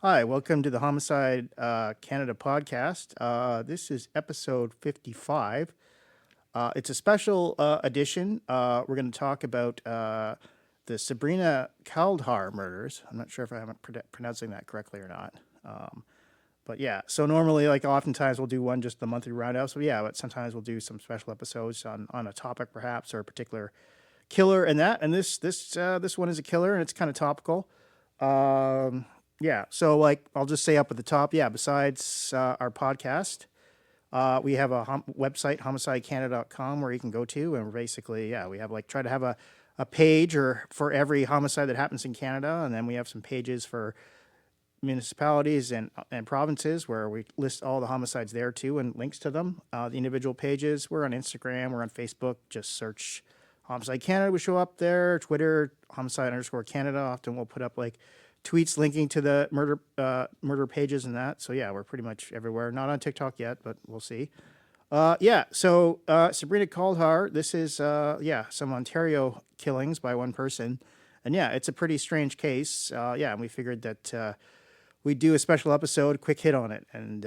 Hi, welcome to the Homicide Canada podcast. This is episode 55. It's a special edition. We're going to talk about the Sabrina Kauldhar murders. I'm not sure if I'm pronouncing that correctly or not. But yeah, so normally, like oftentimes, we'll do one just the monthly roundup. So yeah, but sometimes we'll do some special episodes on a topic perhaps or a particular killer and that. And this one is a killer and it's kind of topical. Um, yeah, so like I'll just say up at the top, yeah, besides our podcast, we have a website, homicidecanada.com, where you can go to. And basically, yeah, we have like try to have a page or for every homicide that happens in Canada. And then we have some pages for municipalities and provinces where we list all the homicides there too and links to them. The individual pages, we're on Instagram, we're on Facebook, just search Homicide Canada, we show up there. Twitter, homicide_Canada. Often we'll put up like tweets linking to the murder pages and that. So yeah, we're pretty much everywhere. Not on TikTok yet, but we'll see. Yeah, so Sabrina Kauldhar, this is some Ontario killings by one person. And yeah, it's a pretty strange case. Yeah, and we figured that we'd do a special episode, quick hit on it. And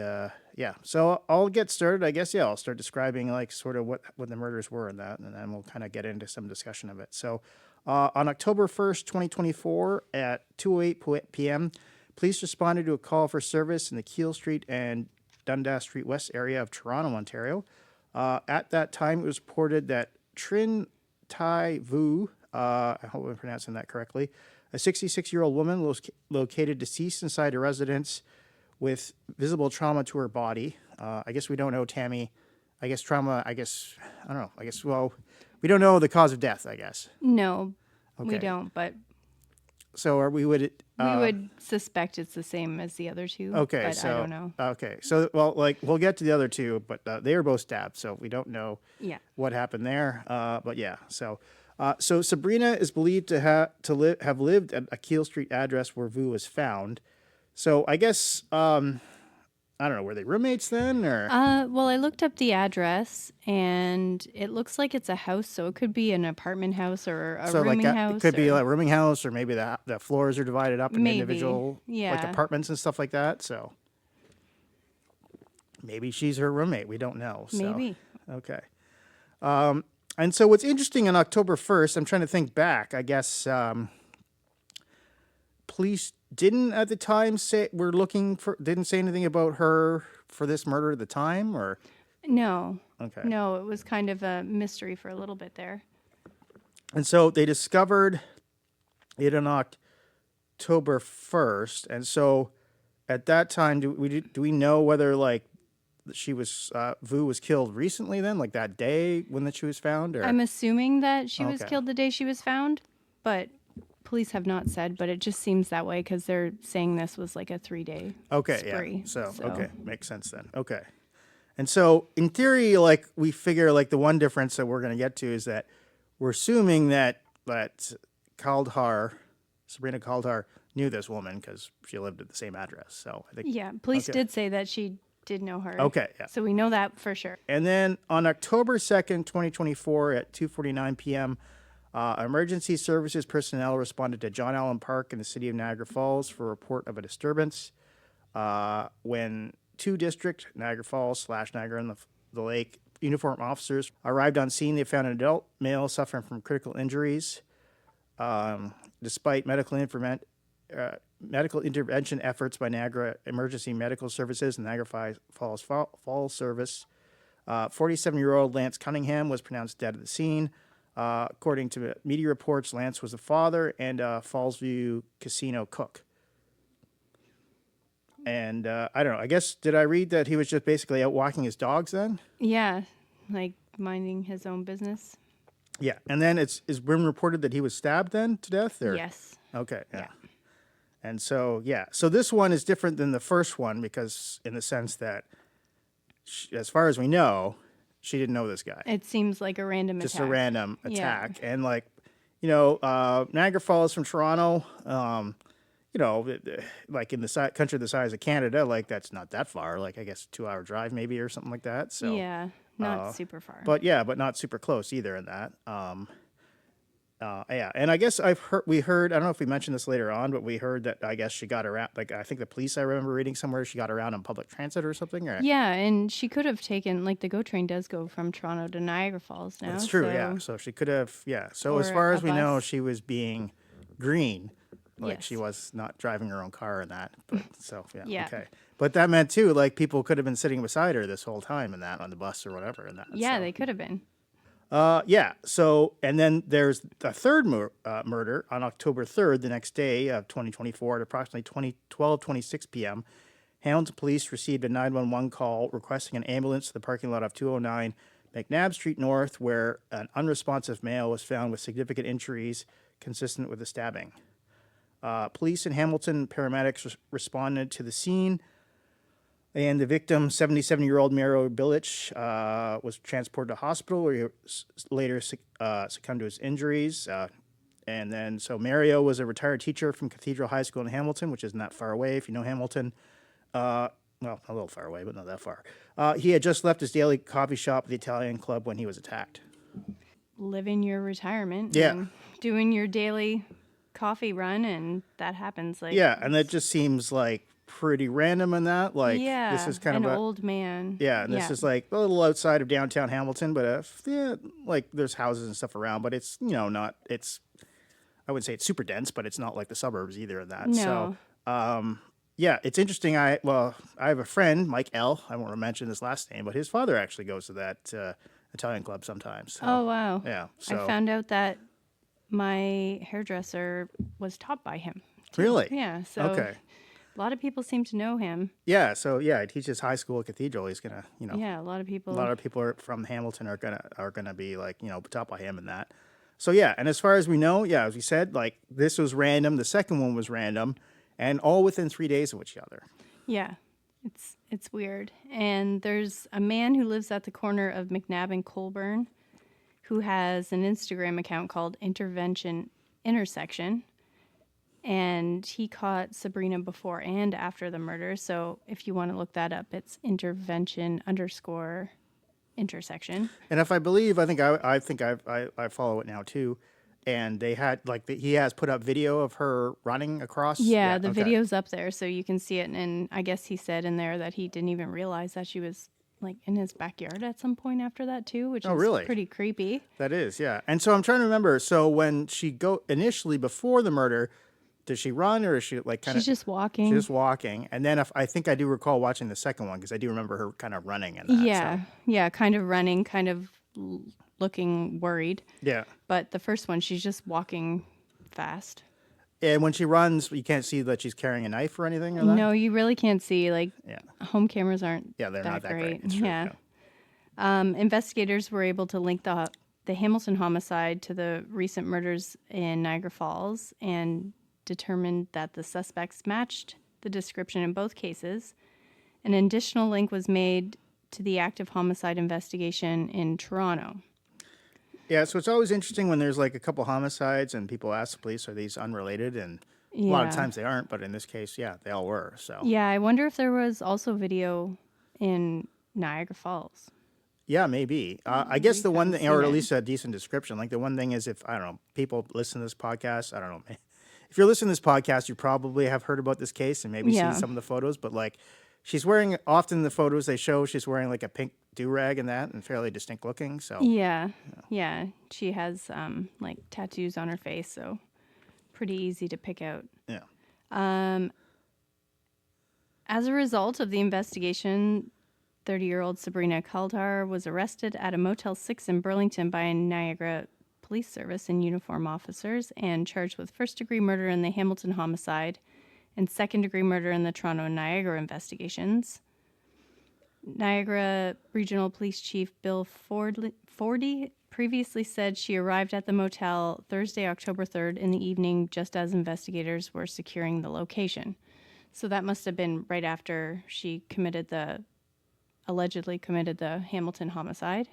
yeah, so I'll get started. I guess, yeah, I'll start describing like sort of what the murders were and that, and then we'll kind of get into some discussion of it. So on October 1st, 2024 at 2:08 p.m., police responded to a call for service in the Keele Street and Dundas Street West area of Toronto, Ontario. At that time, it was reported that Trin Tai Vu, I hope I'm pronouncing that correctly, a 66-year-old woman was located deceased inside a residence with visible trauma to her body. I guess we don't know, Tami. I guess trauma, I don't know. Well, we don't know the cause of death, I guess. No, we Okay. don't, but So we would. we would suspect it's the same as the other two. Okay, but so I don't know. Okay, so well, like we'll get to the other two, but they were both stabbed, so we don't know Yeah. what happened there. But yeah, so Sabrina is believed to have lived at a Keele Street address where Vu was found. So I guess I don't know, were they roommates then, or Well, I looked up the address, and it looks like it's a house, so it could be an apartment house or a so like rooming that house. it could be or a rooming house, or maybe the floors are divided up in Maybe, individual like yeah. apartments and stuff like that. So maybe she's her roommate. We don't know. So. Maybe. Okay. And so what's interesting on October 1st, I'm trying to think back, I guess police didn't at the time didn't say anything about her for this murder at the time, or? No. Okay. No, it was kind of a mystery for a little bit there. And so they discovered it on October 1st. And so at that time, do we know whether like she was Vu was killed recently then, like that day when she was found, or? I'm assuming that she was Okay. killed the day she was found, but police have not said, but it just seems that way because they're saying this was like a 3-day Okay, spree. yeah. So okay, makes sense then. Okay. And so in theory, like we figure like the one difference that we're gonna get to is that we're assuming that Sabrina Kauldhar knew this woman because she lived at the same address. So I think Yeah, police Okay. did say that she did know her. Okay, yeah. So we know that for sure. And then on October 2nd, 2024 at 2:49 p.m., emergency services personnel responded to John Allen Park in the city of Niagara Falls for a report of a disturbance. When two district, Niagara Falls / Niagara and the Lake, uniformed officers arrived on scene, they found an adult male suffering from critical injuries. Despite medical intervention efforts by Niagara Emergency Medical Services and Niagara Falls Service, 47-year-old Lance Cunningham was pronounced dead at the scene. According to media reports, Lance was the father and Fallsview casino cook. And I don't know, I guess, did I read that he was just basically out walking his dogs then? Yeah, like minding his own business. Yeah. And then is been reported that he was stabbed then to death? Or? Yes. Okay. Yeah. And so, yeah. So this one is different than the first one because in the sense that, as far as we know, she didn't know this guy. It seems like a random Just attack. a random attack. And like, Niagara Falls from Toronto, like in the country the size of Canada, like that's not that far. Like I guess 2-hour drive maybe or something like that. So Yeah, not super far. but not super close either in that. Yeah, and I guess we heard, I don't know if we mentioned this later on, but we heard that I guess she got around, like, I think the police, I remember reading somewhere, she got around on public transit or something, or? Yeah, and she could have taken, like, the GO train does go from Toronto to Niagara Falls now. That's true, yeah. So, So she could have, yeah. So as or far a as we know, bus. she was being green, like she Yes. was not driving her own car and that. But so yeah, Yeah. okay. But that meant too, like people could have been sitting beside her this whole time in that on the bus or whatever and that. Yeah, so. they could have been. Yeah. So, and then there's the third murder on October 3rd, the next day of 2024 at approximately 12:26 p.m. Hamilton police received a 911 call requesting an ambulance to the parking lot of 209 McNabb Street North, where an unresponsive male was found with significant injuries consistent with the stabbing. Police in Hamilton paramedics responded to the scene. And the victim, 77-year-old Mario Bilic, was transported to hospital where he later succumbed to his injuries. And then, so Mario was a retired teacher from Cathedral High School in Hamilton, which isn't that far away if you know Hamilton. Well, a little far away, but not that far. He had just left his daily coffee shop at the Italian club when he was attacked. Living your retirement. Yeah. And doing your daily coffee run, and that happens. Like, Yeah, and that just seems like pretty random in that. Like, yeah, this is kind an of old man. Yeah, and this is like a little outside of downtown Hamilton, but yeah, like there's houses and stuff around, but it's, not, I wouldn't say it's super dense, but it's not like the suburbs either of that. No. So, yeah, it's interesting. I have a friend, Mike L. I won't mention his last name, but his father actually goes to that Italian club sometimes. So, Oh, wow. yeah. So I found out that my hairdresser was taught by him. too. Really? Yeah. So Okay. a lot of people seem to know him. Yeah. So yeah, he teaches high school at Cathedral. He's gonna, Yeah, a lot of people. a lot of people from Hamilton are gonna be like, taught by him and that. So yeah, and as far as we know, yeah, as we said, like this was random. The second one was random, and all within 3 days of each other. Yeah, it's weird. And there's a man who lives at the corner of McNabb and Colburn who has an Instagram account called Intervention Intersection. And he caught Sabrina before and after the murder. So if you want to look that up, it's intervention_intersection. And if I believe, I think I follow it now too. And they had he has put up video of her running across. Yeah, the okay. video's up there so you can see it. And I guess he said in there that he didn't even realize that she was like in his backyard at some point after that too, which is really? pretty creepy. That is, yeah. And so I'm trying to remember. So when she initially before the murder, did she run or is she like kind of? She's just walking. She's just walking. And then I think I do recall watching the second one because I do remember her kind of running in that. Yeah, so. yeah, kind of running, kind of looking worried. Yeah. But the first one, she's just walking fast. And when she runs, you can't see that she's carrying a knife or anything or that? No, you really can't see. Like, Yeah. home cameras aren't Yeah, they're not that great. great. It's true, Yeah. Investigators were able to link the Hamilton homicide to the recent murders in Niagara Falls and determined that the suspects matched the description in both cases. An additional link was made to the active homicide investigation in Toronto. Yeah, so it's always interesting when there's like a couple homicides and people ask the police, are these unrelated? And a lot of Yeah. times they aren't, but in this case, yeah, they all were. So Yeah, I wonder if there was also video in Niagara Falls. yeah, maybe. I guess the one thing, or seen at it. least a decent description. Like the one thing is, if I don't know, people listen to this podcast. I don't know. If you're listening to this podcast, you probably have heard about this case and maybe Yeah. seen some of the photos. But like, she's wearing often the photos they show, she's wearing like a pink do rag and that, and fairly distinct looking. So Yeah. She has like tattoos on her face, so pretty easy to pick out. yeah. As a result of the investigation, 30-year-old Sabrina Kauldhar was arrested at a Motel 6 in Burlington by Niagara Police Service and uniform officers and charged with first-degree murder in the Hamilton homicide and second-degree murder in the Toronto and Niagara investigations. Niagara Regional Police Chief Bill Fordy previously said she arrived at the motel Thursday, October 3rd in the evening just as investigators were securing the location. So that must have been right after she allegedly committed the Hamilton homicide.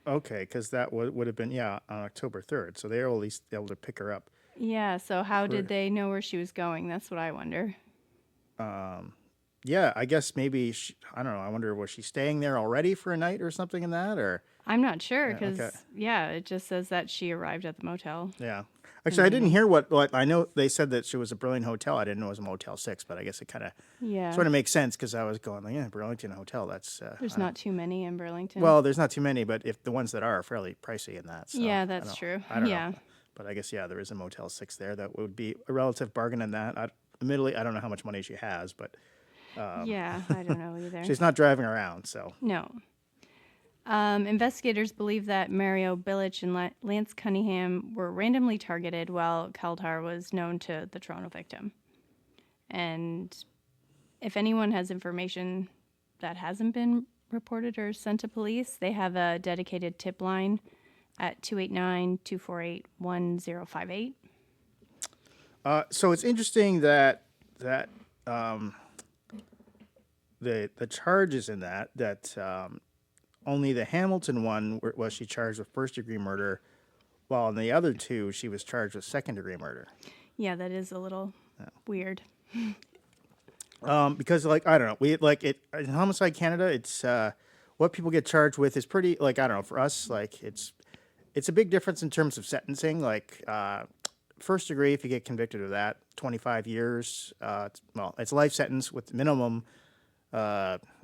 Okay, because that would have been, on October 3rd. So they were at least able to pick her up. Yeah, so how did they know where she was going? That's what I wonder. yeah, I guess maybe I don't know. I wonder, was she staying there already for a night or something in that, or I'm not sure yeah, okay, because, yeah, it just says that she arrived at the motel yeah. in the Actually, I didn't evening. hear what I know. They said that she was a Brilliant Hotel. I didn't know it was a Motel 6, but I guess it kind of Yeah. sort of makes sense because I was going like, yeah, Burlington Hotel. That's There's I don't, not too many in Burlington. well, there's not too many, but if the ones that are fairly pricey in that, so Yeah, that's true. I don't know. Yeah. But I guess yeah, there is a Motel 6 there that would be a relative bargain in that. Admittedly, I don't know how much money she has, but Yeah, I don't know either. she's not driving around, so No. Investigators believe that Mario Billich and Lance Cunningham were randomly targeted while Kauldhar was known to the Toronto victim. And if anyone has information that hasn't been reported or sent to police, they have a dedicated tip line at 289-248-1058. so it's interesting that the charges in that only the Hamilton one was she charged with first degree murder, while in the other two she was charged with second degree murder. Yeah, that is a little weird. Because like I don't know, we like it in Homicide Canada. It's what people get charged with is pretty like I don't know for us like it's a big difference in terms of sentencing. Like first degree, if you get convicted of that, 25 years. It's a life sentence with minimum.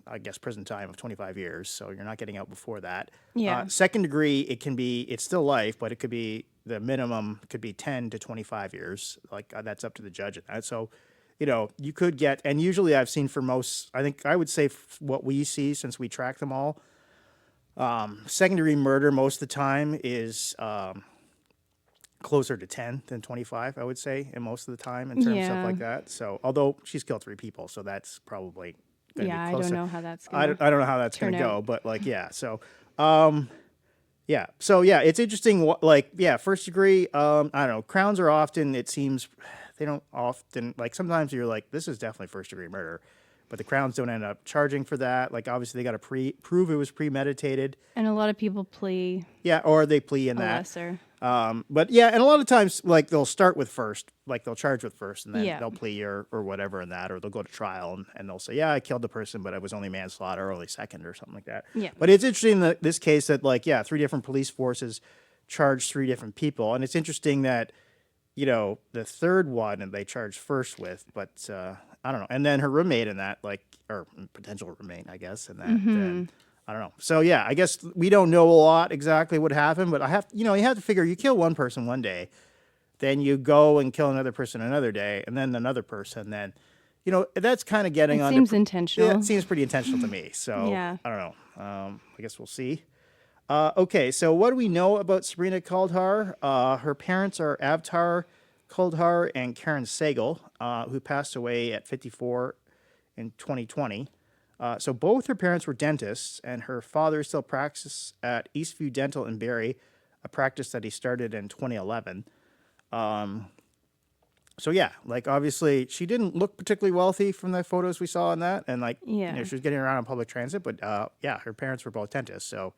I guess prison time of 25 years, so you're not getting out before that. Yeah. Second degree, it's still life, but it could be the minimum could be 10 to 25 years. Like that's up to the judge. And so, you could get, and usually I've seen for most, I think I would say what we see since we track them all, second degree murder most of the time is closer to 10 than 25, I would say, and most of the time in terms of stuff Yeah. like that. So, although she's killed 3 people, so that's probably going to Yeah, be I closer. don't know how that's I going don't, I don't know how that's going turn to go, out. but like, yeah. So, yeah, it's interesting. Like, yeah, first degree. I don't know. Crowns are often. It seems they don't often like. Sometimes you're like, this is definitely first degree murder, but the Crowns don't end up charging for that. Like, obviously, they got to prove it was premeditated. And a lot of people plea Yeah, or they plea in a that. lesser. But yeah, and a lot of times, like they'll start with first, like they'll charge with first, and then Yeah. they'll plea or whatever in that, or they'll go to trial and they'll say, yeah, I killed the person, but it was only manslaughter or only second or something like that. Yeah. But it's interesting that this case that like, yeah, 3 different police forces charged 3 different people, and it's interesting that the third one and they charged first with, but I don't know, and then her roommate in that, like, or potential roommate, I guess, in that. Then, I don't know. So yeah, I guess we don't know a lot exactly what happened, but you have to figure you kill one person one day, then you go and kill another person another day, and then another person. Then, that's kind of getting It on. seems intentional. Yeah, it seems pretty intentional to me. So Yeah. I don't know. I guess we'll see. Okay, so what do we know about Sabrina Kauldhar? Her parents are Avtar Kauldhar and Karen Sagal, who passed away at 54 in 2020. So both her parents were dentists, and her father still practices at Eastview Dental in Barrie, a practice that he started in 2011. So yeah, like obviously she didn't look particularly wealthy from the photos we saw in that, and like Yeah. she was getting around on public transit, but yeah, her parents were both dentists, so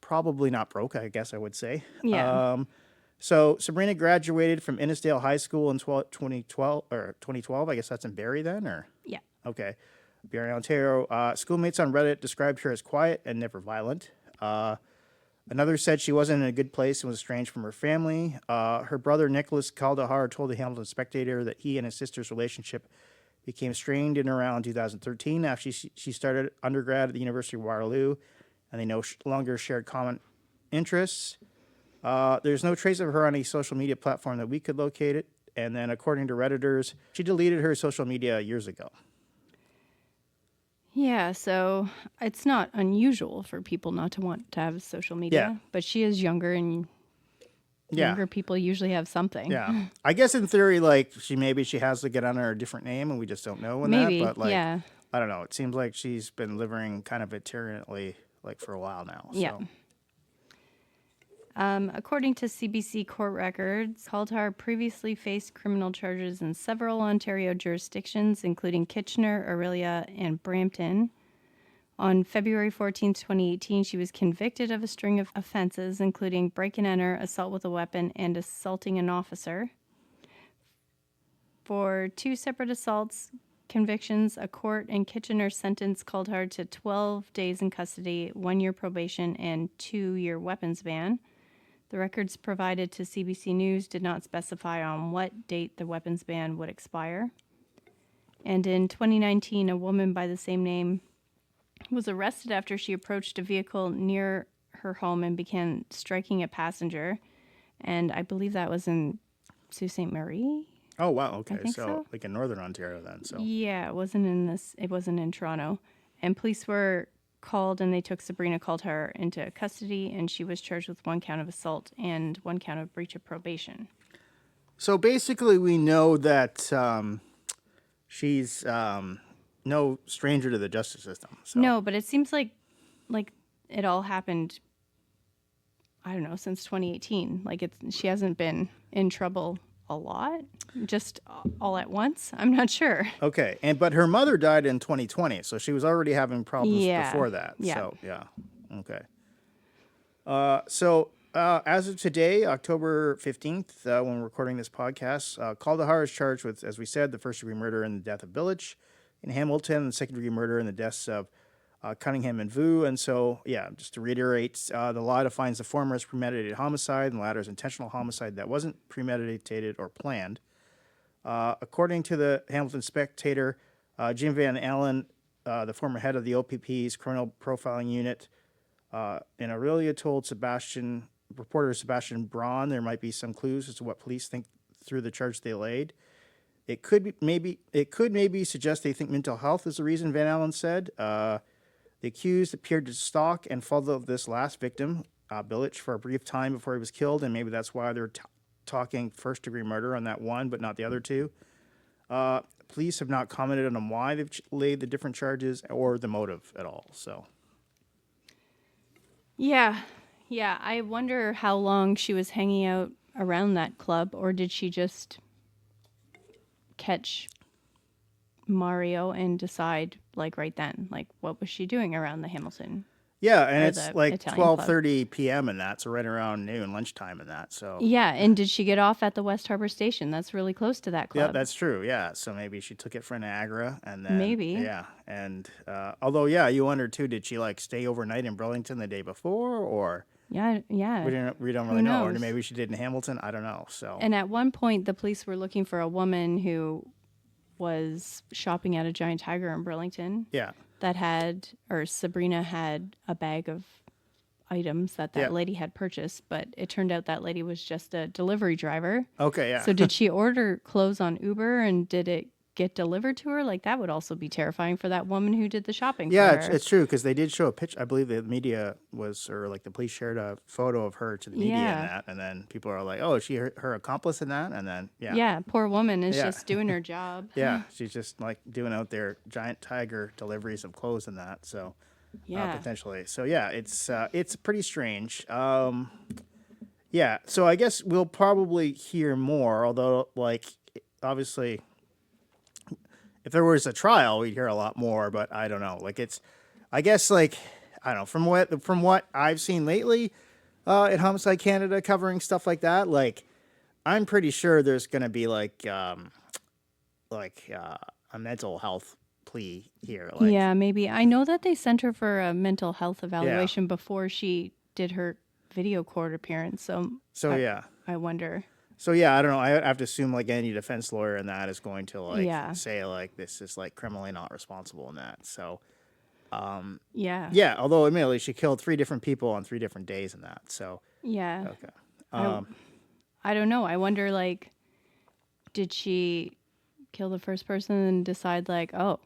probably not broke, I guess I would say. Yeah. So Sabrina graduated from Innisdale High School in 2012. I guess that's in Barrie then, or Yeah. okay. Barrie, Ontario. Schoolmates on Reddit described her as quiet and never violent. Another said she wasn't in a good place and was estranged from her family. Her brother, Nicholas Kauldhar, told the Hamilton Spectator that he and his sister's relationship became strained in around 2013 after she started undergrad at the University of Waterloo, and they no longer shared common interests. There's no trace of her on any social media platform that we could locate it. And then, according to Redditors, she deleted her social media years ago. Yeah, so it's not unusual for people not to want to have social media, but she is younger, and Yeah. younger people usually have something. Yeah. I guess in theory, like, maybe she has to get under a different name and we just don't know Maybe, that. But, like, yeah. I don't know. It seems like she's been living kind of itinerantly, like, for a while now. So. Yeah. According to CBC court records, Kauldhar previously faced criminal charges in several Ontario jurisdictions, including Kitchener, Orillia, and Brampton. On February 14, 2018, she was convicted of a string of offenses, including break and enter, assault with a weapon, and assaulting an officer. For 2 separate assaults convictions, a court in Kitchener sentenced Kauldhar to 12 days in custody, 1 year probation, and 2-year weapons ban. The records provided to CBC News did not specify on what date the weapons ban would expire. And in 2019, a woman by the same name was arrested after she approached a vehicle near her home and began striking a passenger. And I believe that was in Sault Ste. Marie. Oh, wow. Okay. think So, so. like in Northern Ontario then. So, Yeah, it wasn't in Toronto. And police were called and they took Sabrina Kauldhar into custody, and she was charged with 1 count of assault and 1 count of breach of probation. so basically, we know that she's no stranger to the justice system. So. No, but it seems like it all happened, I don't know, since 2018. Like she hasn't been in trouble a lot, just all at once. I'm not sure. Okay, but her mother died in 2020, so she was already having problems before that. Yeah. So yeah, okay. As of today, October 15th, when we're recording this podcast, Kauldhar is charged with, as we said, the first-degree murder and the death of Billich in Hamilton, and second-degree murder and the deaths of Cunningham and Vu. And so, yeah, just to reiterate, the law defines the former as premeditated homicide and the latter as intentional homicide that wasn't premeditated or planned. According to the Hamilton Spectator, Jim Van Allen, the former head of the OPP's criminal profiling unit, in Aurelia told reporter Sebastian Braun there might be some clues as to what police think through the charge they laid. It could maybe suggest they think mental health is the reason, Van Allen said. The accused appeared to stalk and follow this last victim, Billich, for a brief time before he was killed, and maybe that's why they're talking first-degree murder on that one, but not the other two. Police have not commented on why they've laid the different charges or the motive at all. So, Yeah. I wonder how long she was hanging out around that club, or did she just catch Mario and decide like right then? Like, what was she doing around the Hamilton? yeah, and Or it's the like Italian club. 12:30 p.m. and that, so right around noon, lunchtime and that. So Yeah, and did she get off at the West Harbor Station? That's really close to that club. yeah, that's true. Yeah, so maybe she took it for Niagara, and then Maybe. yeah, and although yeah, you wonder too, did she like stay overnight in Burlington the day before, or Yeah. we don't really know, or knows? maybe she did in Hamilton. I don't know. So And at one point, the police were looking for a woman who was shopping at a Giant Tiger in Burlington yeah, Sabrina had a bag of items that Yeah. lady had purchased, but it turned out that lady was just a delivery driver. okay, yeah. So did she order clothes on Uber and did it get delivered to her? Like, that would also be terrifying for that woman who did the shopping Yeah, for it's, her. it's true because they did show a picture. I believe the media or like the police shared a photo of her to the media Yeah. and that, and then people are like, "Oh, is she her accomplice in that?" And then Yeah, poor woman is Yeah. just doing her job. yeah, she's just like doing out there Giant Tiger deliveries of clothes and that. So Yeah. potentially, so yeah, it's pretty strange. Yeah, so I guess we'll probably hear more. Although, like, obviously, if there was a trial, we'd hear a lot more, but I don't know. Like I guess like I don't know from what I've seen lately at Homicide Canada covering stuff like that. Like I'm pretty sure there's gonna be like a mental health plea here. Like, Yeah, maybe. I know that they sent her for a mental health evaluation before she did her video court appearance. So yeah. I wonder. So yeah, I don't know. I have to assume like any defense lawyer in that is going to like Yeah. say like this is like criminally not responsible in that. So Yeah. yeah, although admittedly she killed 3 different people on 3 different days in that. So Yeah. okay. I don't know. I wonder, like, did she kill the first person and decide, like, oh,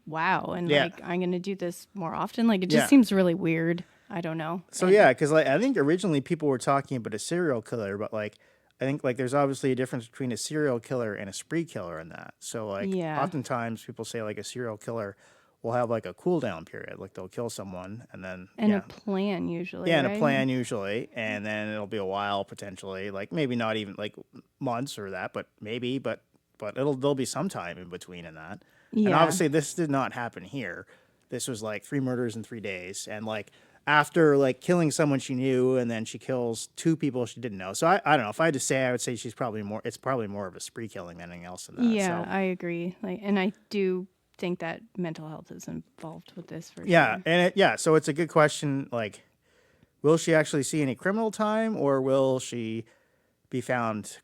wow, and Yeah. like I'm gonna do this more often? Like, it just Yeah. seems really weird. I don't know. So yeah, because like I think originally people were talking about a serial killer, but like I think like there's obviously a difference between a serial killer and a spree killer in that. So like Yeah. oftentimes people say like a serial killer will have like a cool down period, like they'll kill someone and then And yeah. a plan usually. Yeah, and right? a plan usually, and then it'll be a while potentially, like maybe not even like months or that, but maybe, but there'll be some time in between in that. And Yeah. obviously this did not happen here. This was like 3 murders in 3 days, and like after like killing someone she knew, and then she kills two people she didn't know. So I don't know. If I had to say, I would say she's probably more. It's probably more of a spree killing than anything else in that. Yeah, So. I agree. Like, and I do think that mental health is involved with this for Yeah, sure. and so it's a good question. Like, will she actually see any criminal time, or will she be found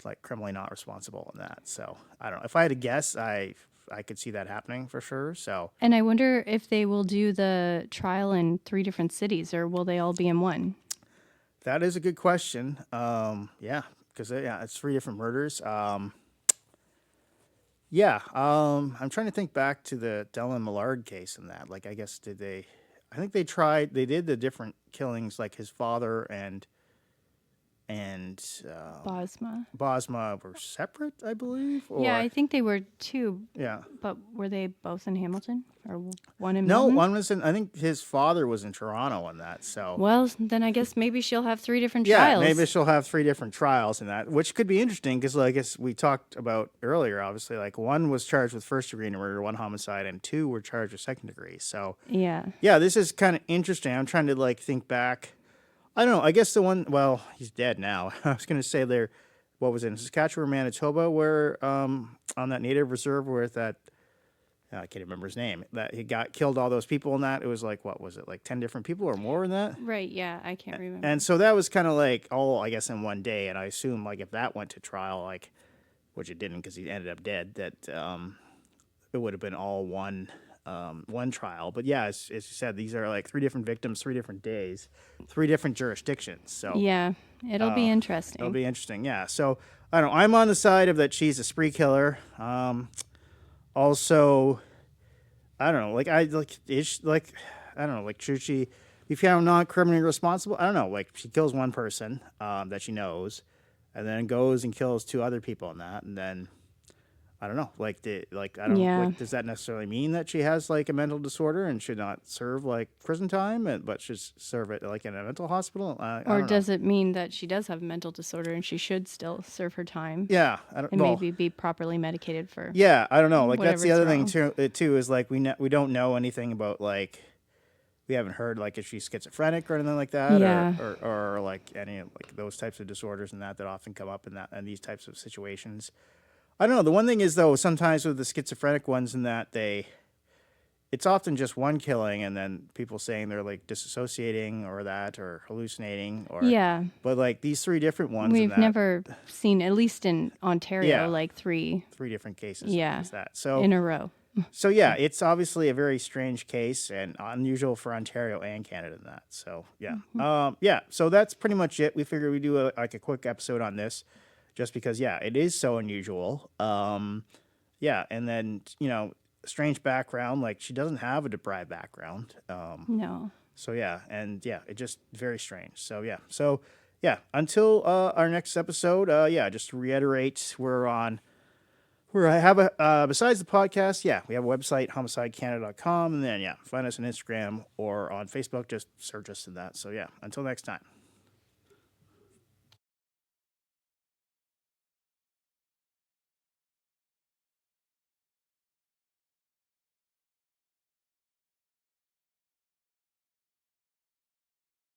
like criminally not responsible in that? So I don't know. If I had to guess, I could see that happening for sure. So And I wonder if they will do the trial in 3 different cities, or will they all be in one? that is a good question. Yeah, because it's 3 different murders. I'm trying to think back to the Dylan Millard case in that. Like, I guess did they? I think they did the different killings, like his father and Bosma. Bosma were separate, I believe. Or, Yeah, I think they were 2, yeah. but were they both in Hamilton or one in No, Milton? one was in. I think his father was in Toronto on that. So Well, then I guess maybe she'll have 3 different yeah, trials. maybe she'll have 3 different trials in that, which could be interesting because, like, as we talked about earlier, obviously, like one was charged with first degree murder, 1 homicide, and 2 were charged with second degree. So Yeah. yeah, this is kind of interesting. I'm trying to like think back. I don't know. I guess the one. Well, he's dead now. I was going to say there. What was it in Saskatchewan, Manitoba, where on that native reserve where that. I can't remember his name. That he got killed all those people in that. It was like, what was it, like 10 different people or more in that? Right, yeah, I can't remember. And so that was kind of like all, I guess, in one day. And I assume like if that went to trial, like, which it didn't because he ended up dead, that it would have been all one trial. But yeah, as you said, these are like 3 different victims, 3 different days, 3 different jurisdictions. So Yeah, it'll be interesting. it'll be interesting. Yeah. So I don't know. I'm on the side of that she's a spree killer. Also, I don't know. Like I like is like I don't know. Like should she be found not criminally responsible? I don't know. Like she kills one person that she knows, and then goes and kills 2 other people in that, and then I don't know. Like I don't Yeah. like. Does that necessarily mean that she has like a mental disorder and should not serve like prison time, but should serve it like in a mental hospital? I Or don't know. does it mean that she does have a mental disorder and she should still serve her time Yeah, I don't. and Well, maybe be properly medicated for? yeah, I don't know. Like that's the whatever's other thing wrong. too is like we don't know anything about like we haven't heard like if she's schizophrenic or anything like that, Yeah. or like any like those types of disorders and that often come up in these types of situations. I don't know. The one thing is though, sometimes with the schizophrenic ones, in that it's often just one killing, and then people saying they're like disassociating or hallucinating or Yeah. But like these 3 different ones, in We've that, never seen, at least in Ontario, Yeah. like 3 3 different cases. Yeah. Is that so? in a row. So yeah, it's obviously a very strange case and unusual for Ontario and Canada in that. So yeah, So that's pretty much it. We figured we'd do a quick episode on this, just because it is so unusual. And then strange background. Like she doesn't have a deprived background. No. So it just very strange. So until our next episode. Just to reiterate, I have besides the podcast, we have a website, homicidecanada.com, and then find us on Instagram or on Facebook. Just search us in that. So until next time.